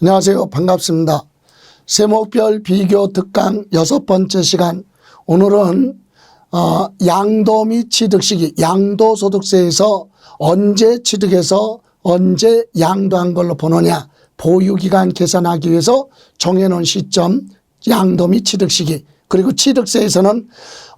안녕하세요. 반갑습니다. 세목별 비교 특강 6번째 시간. 오늘은 양도 및 취득 시기, 양도소득세에서 언제 취득해서 언제 양도한 걸로 보느냐, 보유기간 계산하기 위해서 정해놓은 시점, 양도 및 취득 시기, 그리고 취득세에서는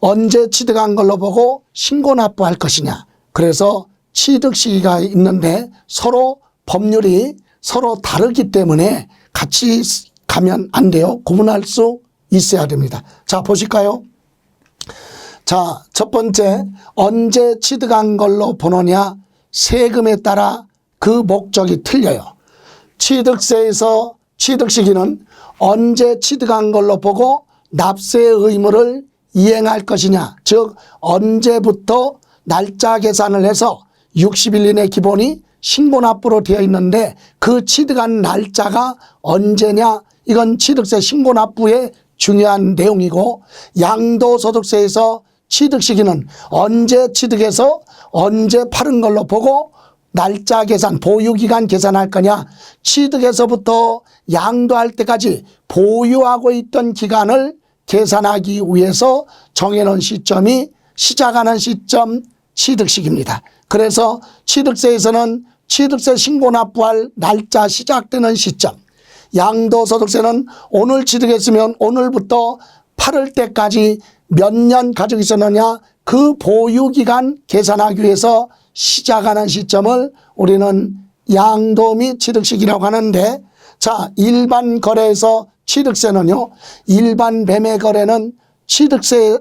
언제 취득한 걸로 보고 신고 납부할 것이냐. 그래서 취득 시기가 있는데 서로 법률이 서로 다르기 때문에 같이 가면 안 돼요. 구분할 수 있어야 됩니다. 자, 보실까요? 자, 첫 번째, 언제 취득한 걸로 보느냐, 세금에 따라 그 목적이 틀려요. 취득세에서 취득 시기는 언제 취득한 걸로 보고 납세의 의무를 이행할 것이냐, 즉 언제부터 날짜 계산을 해서 60일 이내 기본이 신고 납부로 되어 있는데 그 취득한 날짜가 언제냐, 이건 취득세 신고 납부의 중요한 내용이고, 양도소득세에서 취득 시기는 언제 취득해서 언제 팔은 걸로 보고 날짜 계산, 보유기간 계산할 거냐, 취득해서부터 양도할 때까지 보유하고 있던 기간을 계산하기 위해서 정해놓은 시점이 시작하는 시점, 취득 시기입니다. 그래서 취득세에서는 취득세 신고 납부할 날짜 시작되는 시점, 양도소득세는 오늘 취득했으면 오늘부터 팔을 때까지 몇 년 가지고 있었느냐, 그 보유기간 계산하기 위해서 시작하는 시점을 우리는 양도 및 취득시기라고 하는데, 자, 일반 거래에서 취득세는요, 일반 매매 거래는 취득세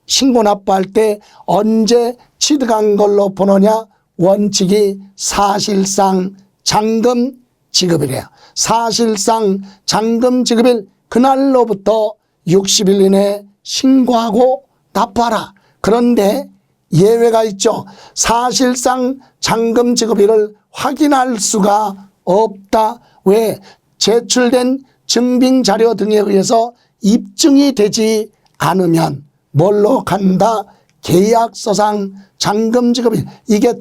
신고 납부할 때 언제 취득한 걸로 보느냐, 원칙이 사실상 잔금 지급이래요. 사실상 잔금 지급일 그날로부터 60일 이내에 신고하고 납부하라. 그런데 예외가 있죠. 사실상 잔금 지급일을 확인할 수가 없다. 왜? 제출된 증빙자료 등에 의해서 입증이 되지 않으면 뭘로 간다? 계약서상 잔금 지급일, 이게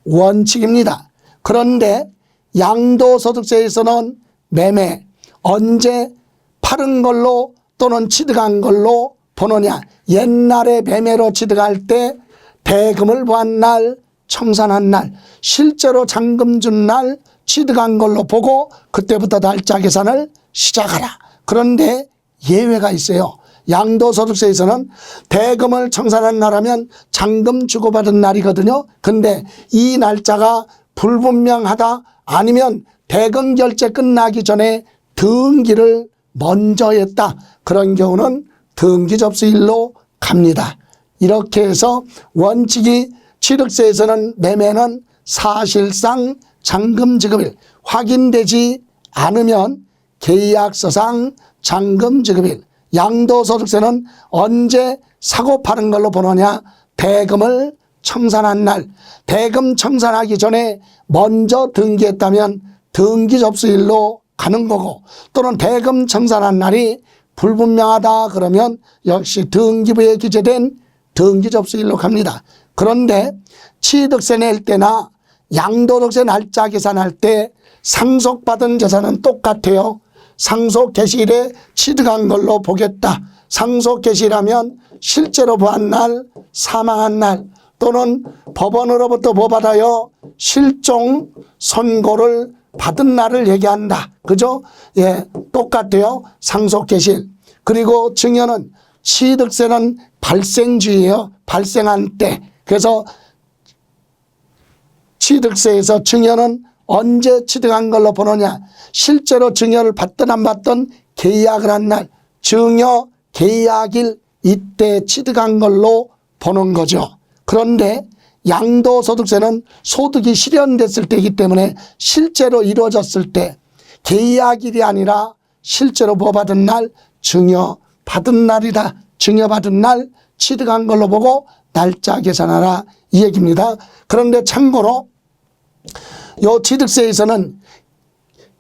대원칙입니다. 그런데 양도소득세에서는 매매, 언제 팔은 걸로 또는 취득한 걸로 보느냐, 옛날에 매매로 취득할 때 대금을 보한 날, 청산한 날, 실제로 잔금 준 날 취득한 걸로 보고 그때부터 날짜 계산을 시작하라. 그런데 예외가 있어요. 양도소득세에서는 대금을 청산한 날하면 잔금 주고받은 날이거든요. 근데 이 날짜가 불분명하다, 아니면 대금 결제 끝나기 전에 등기를 먼저 했다, 그런 경우는 등기 접수일로 갑니다. 이렇게 해서 원칙이 취득세에서는 매매는 사실상 잔금 지급일, 확인되지 않으면 계약서상 잔금 지급일, 양도소득세는 언제 사고 파는 걸로 보느냐, 대금을 청산한 날, 대금 청산하기 전에 먼저 등기했다면 등기 접수일로 가는 거고, 또는 대금 청산한 날이 불분명하다 그러면 역시 등기부에 기재된 등기 접수일로 갑니다. 그런데 취득세 낼 때나 양도소득세 날짜 계산할 때 상속받은 재산은 똑같아요. 상속 개시일에 취득한 걸로 보겠다. 상속 개시라면 실제로 보한 날, 사망한 날, 또는 법원으로부터 보받아요 실종 선고를 받은 날을 얘기한다. 그죠? 예, 똑같아요. 상속 개시일. 그리고 증여는, 취득세는 발생주의예요. 발생한 때. 그래서 취득세에서 증여는 언제 취득한 걸로 보느냐, 실제로 증여를 받든 안 받든 계약을 한 날, 증여 계약일, 이때 취득한 걸로 보는 거죠. 그런데 양도소득세는 소득이 실현됐을 때이기 때문에 실제로 이루어졌을 때, 계약일이 아니라 실제로 뭐 받은 날, 증여 받은 날이다. 증여 받은 날 취득한 걸로 보고 날짜 계산하라, 이 얘기입니다. 그런데 참고로 요 취득세에서는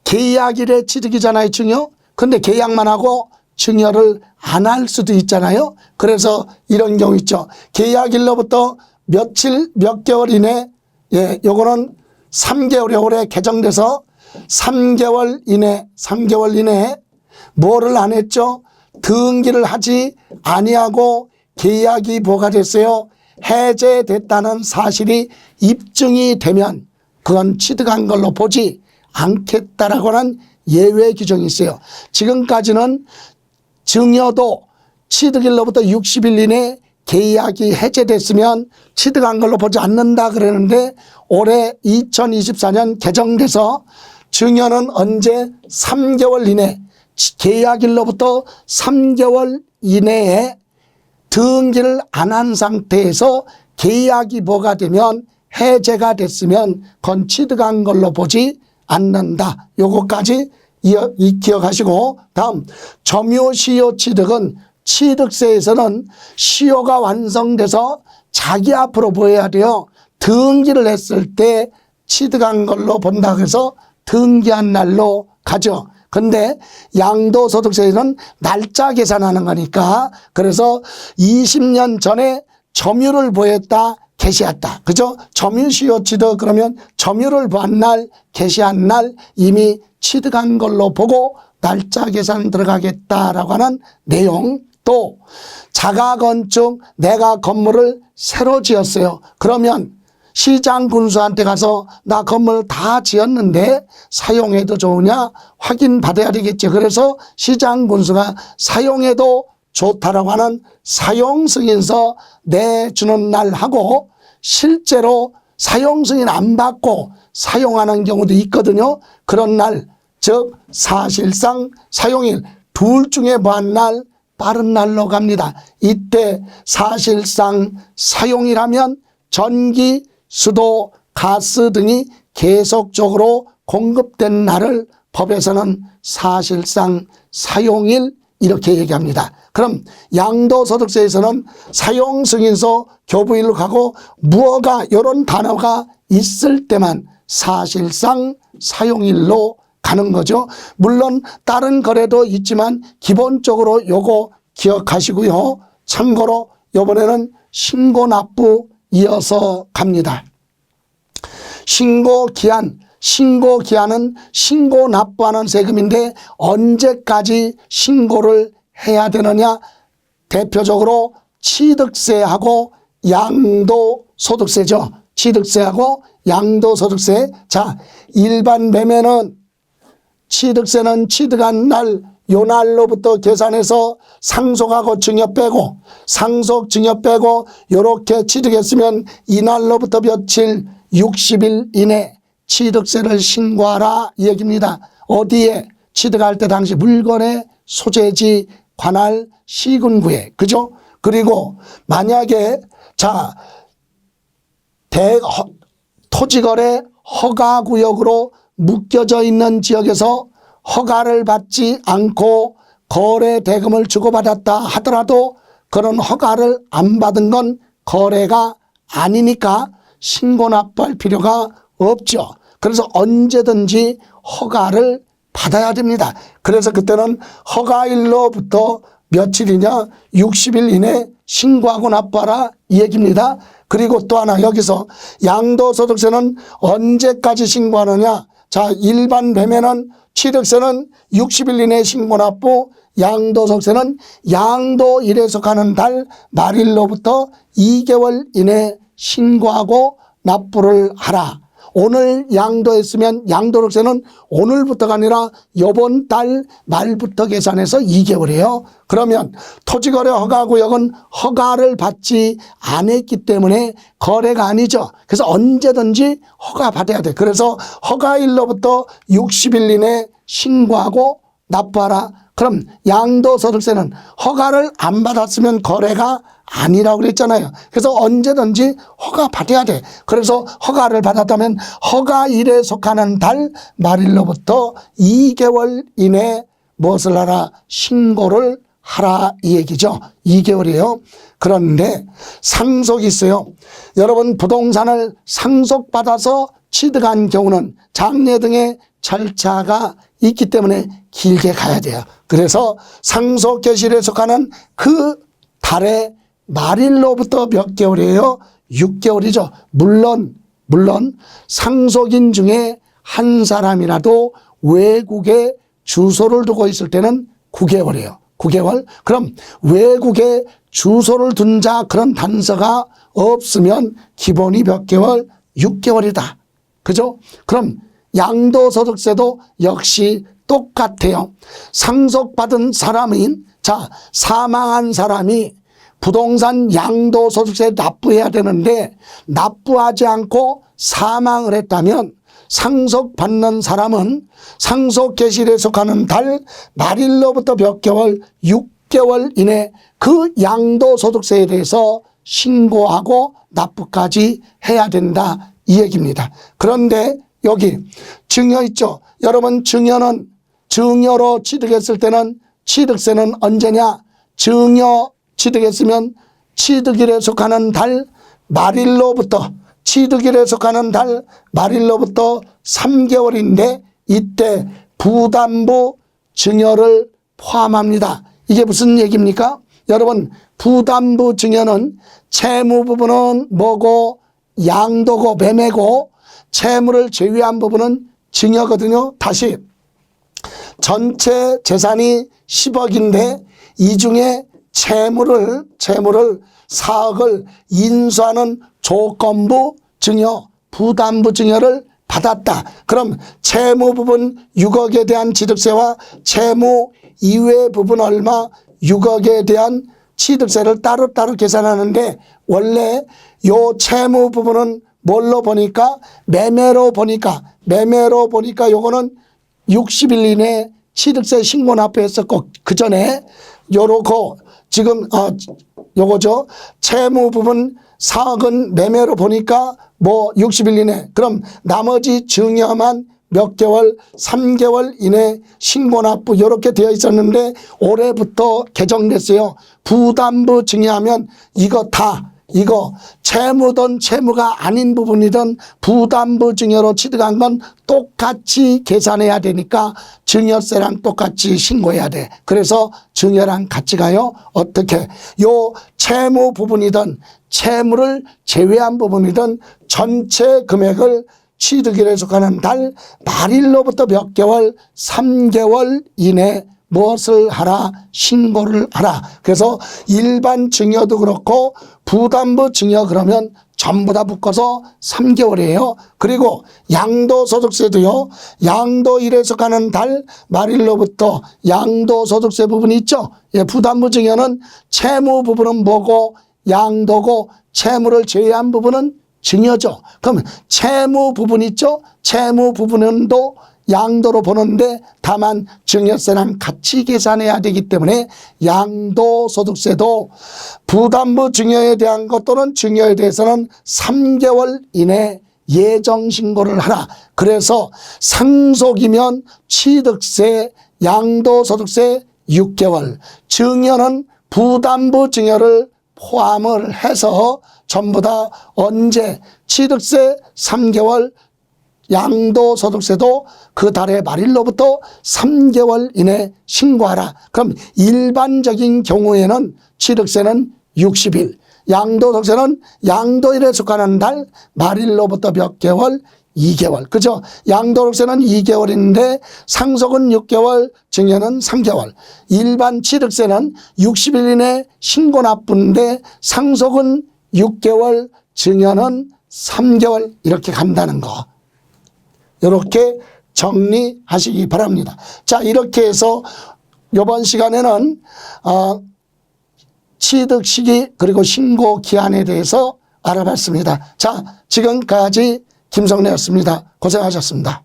계약일에 취득이잖아요, 증여. 근데 계약만 하고 증여를 안 할 수도 있잖아요. 그래서 이런 경우 있죠. 계약일로부터 며칠, 몇 개월 이내, 예, 요거는 3개월에 올해 개정돼서 3개월 이내에 뭐를 안 했죠? 등기를 하지 아니하고 계약이 뭐가 됐어요? 해제됐다는 사실이 입증이 되면 그건 취득한 걸로 보지 않겠다라고 하는 예외 규정이 있어요. 지금까지는 증여도 취득일로부터 60일 이내 계약이 해제됐으면 취득한 걸로 보지 않는다 그러는데 올해 2024년 개정돼서 증여는 언제 3개월 이내 계약일로부터 3개월 이내에 등기를 안 한 상태에서 계약이 뭐가 되면 해제가 됐으면 그건 취득한 걸로 보지 않는다. 요거까지 기억하시고 다음 점유시효 취득은 취득세에서는 시효가 완성돼서 자기 앞으로 보여야 돼요. 등기를 했을 때 취득한 걸로 본다 그래서 등기한 날로 가죠. 근데 양도소득세에는 날짜 계산하는 거니까 그래서 20년 전에 점유를 보였다 개시했다. 그죠? 점유시효 취득 그러면 점유를 본 날 개시한 날 이미 취득한 걸로 보고 날짜 계산 들어가겠다라고 하는 내용. 또 자가건축 내가 건물을 새로 지었어요. 그러면 시장군수한테 가서 나 건물 다 지었는데 사용해도 좋으냐 확인받아야 되겠죠. 그래서 시장군수가 사용해도 좋다라고 하는 사용승인서 내주는 날 하고 실제로 사용승인 안 받고 사용하는 경우도 있거든요. 그런 날, 즉 사실상 사용일 둘 중에 뭐 한 날 빠른 날로 갑니다. 이때 사실상 사용이라면 전기, 수도, 가스 등이 계속적으로 공급된 날을 법에서는 사실상 사용일 이렇게 얘기합니다. 그럼 양도소득세에서는 사용승인서 교부일로 가고 무허가 이런 단어가 있을 때만 사실상 사용일로 가는 거죠. 물론 다른 거래도 있지만 기본적으로 요거 기억하시고요. 참고로 이번에는 신고납부 이어서 갑니다. 신고기한, 신고기한은 신고납부하는 세금인데 언제까지 신고를 해야 되느냐? 대표적으로 취득세하고 양도소득세죠. 취득세하고 양도소득세. 자, 일반 매매는 취득세는 취득한 날, 요 날로부터 계산해서 상속하고 증여 빼고 상속 증여 빼고 요렇게 취득했으면 이 날로부터 며칠 60일 이내 취득세를 신고하라 이 얘기입니다. 어디에? 취득할 때 당시 물건의 소재지 관할 시군구에. 그죠? 그리고 만약에 자 토지거래 허가구역으로 묶여져 있는 지역에서 허가를 받지 않고 거래 대금을 주고받았다 하더라도 그런 허가를 안 받은 건 거래가 아니니까 신고납부할 필요가 없죠. 그래서 언제든지 허가를 받아야 됩니다. 그래서 그때는 허가일로부터 며칠이냐 60일 이내 신고하고 납부하라 이 얘기입니다. 그리고 또 하나 여기서 양도소득세는 언제까지 신고하느냐. 자, 일반 매매는 취득세는 60일 이내 신고납부, 양도소득세는 양도일에 속하는 달 말일로부터 2개월 이내 신고하고 납부를 하라. 오늘 양도했으면 양도소득세는 오늘부터가 아니라 이번 달 말부터 계산해서 2개월이에요. 그러면 토지거래 허가구역은 허가를 받지 않았기 때문에 거래가 아니죠. 그래서 언제든지 허가 받아야 돼. 그래서 허가일로부터 60일 이내 신고하고 납부하라. 그럼 양도소득세는 허가를 안 받았으면 거래가 아니라고 그랬잖아요. 그래서 언제든지 허가 받아야 돼. 그래서 허가를 받았다면 허가일에 속하는 달 말일로부터 2개월 이내 무엇을 하라? 신고를 하라 이 얘기죠. 2개월이에요. 그런데 상속이 있어요. 여러분 부동산을 상속받아서 취득한 경우는 장례 등의 절차가 있기 때문에 길게 가야 돼요. 그래서 상속 개시일에 속하는 그 달의 말일로부터 몇 개월이에요? 6개월이죠. 물론 상속인 중에 한 사람이라도 외국에 주소를 두고 있을 때는 9개월이에요. 9개월. 그럼 외국에 주소를 둔 자 그런 단서가 없으면 기본이 몇 개월? 6개월이다. 그죠? 그럼 양도소득세도 역시 똑같아요. 상속받은 사람인, 자, 사망한 사람이 부동산 양도소득세 납부해야 되는데 납부하지 않고 사망을 했다면 상속받는 사람은 상속개시일에 속하는 달 말일로부터 몇 개월? 6개월 이내 그 양도소득세에 대해서 신고하고 납부까지 해야 된다 이 얘기입니다. 그런데 여기 증여 있죠. 여러분 증여는 증여로 취득했을 때는 취득세는 언제냐? 증여 취득했으면 취득일에 속하는 달 말일로부터 취득일에 속하는 달 말일로부터 3개월인데 이때 부담부 증여를 포함합니다. 이게 무슨 얘기입니까? 여러분 부담부 증여는 채무 부분은 뭐고 양도고 매매고 채무를 제외한 부분은 증여거든요. 다시 전체 재산이 10억인데 이 중에 채무를 4억을 인수하는 조건부 증여, 부담부 증여를 받았다. 그럼 채무 부분 6억에 대한 취득세와 채무 이외 부분 얼마 6억에 대한 취득세를 따로따로 계산하는데 원래 요 채무 부분은 뭘로 보니까 매매로 보니까 요거는 60일 이내 취득세 신고 납부했었고 그 전에 요렇고 지금 요거죠. 채무 부분 4억은 매매로 보니까 뭐 60일 이내 그럼 나머지 증여만 몇 개월 3개월 이내 신고 납부 이렇게 되어 있었는데 올해부터 개정됐어요. 부담부 증여하면 이거 채무든 채무가 아닌 부분이든 부담부 증여로 취득한 건 똑같이 계산해야 되니까 증여세랑 똑같이 신고해야 돼. 그래서 증여랑 같이 가요. 어떻게? 요 채무 부분이든 채무를 제외한 부분이든 전체 금액을 취득일에 속하는 달 말일로부터 몇 개월? 3개월 이내 무엇을 하라? 신고를 하라. 그래서 일반 증여도 그렇고 부담부 증여 그러면 전부 다 묶어서 3개월이에요. 그리고 양도소득세도요. 양도일에 속하는 달 말일로부터 양도소득세 부분이 있죠. 예, 부담부 증여는 채무 부분은 뭐고 양도고 채무를 제외한 부분은 증여죠. 그러면 채무 부분 있죠. 채무 부분은 또 양도로 보는데 다만 증여세랑 같이 계산해야 되기 때문에 양도소득세도 부담부 증여에 대한 것 또는 증여에 대해서는 3개월 이내 예정신고를 하라. 그래서 상속이면 취득세, 양도소득세 6개월, 증여는 부담부 증여를 포함을 해서 전부 다 언제 취득세 3개월 양도소득세도 그 달의 말일로부터 3개월 이내 신고하라. 그럼 일반적인 경우에는 취득세는 60일, 양도소득세는 양도일에 속하는 달 말일로부터 몇 개월? 2개월. 그죠? 양도소득세는 2개월인데 상속은 6개월, 증여는 3개월. 일반 취득세는 60일 이내 신고 납부인데 상속은 6개월, 증여는 3개월 이렇게 간다는 거. 이렇게 정리하시기 바랍니다. 자, 이렇게 해서 이번 시간에는 취득 시기 그리고 신고 기한에 대해서 알아봤습니다. 자, 지금까지 김성래였습니다. 고생하셨습니다.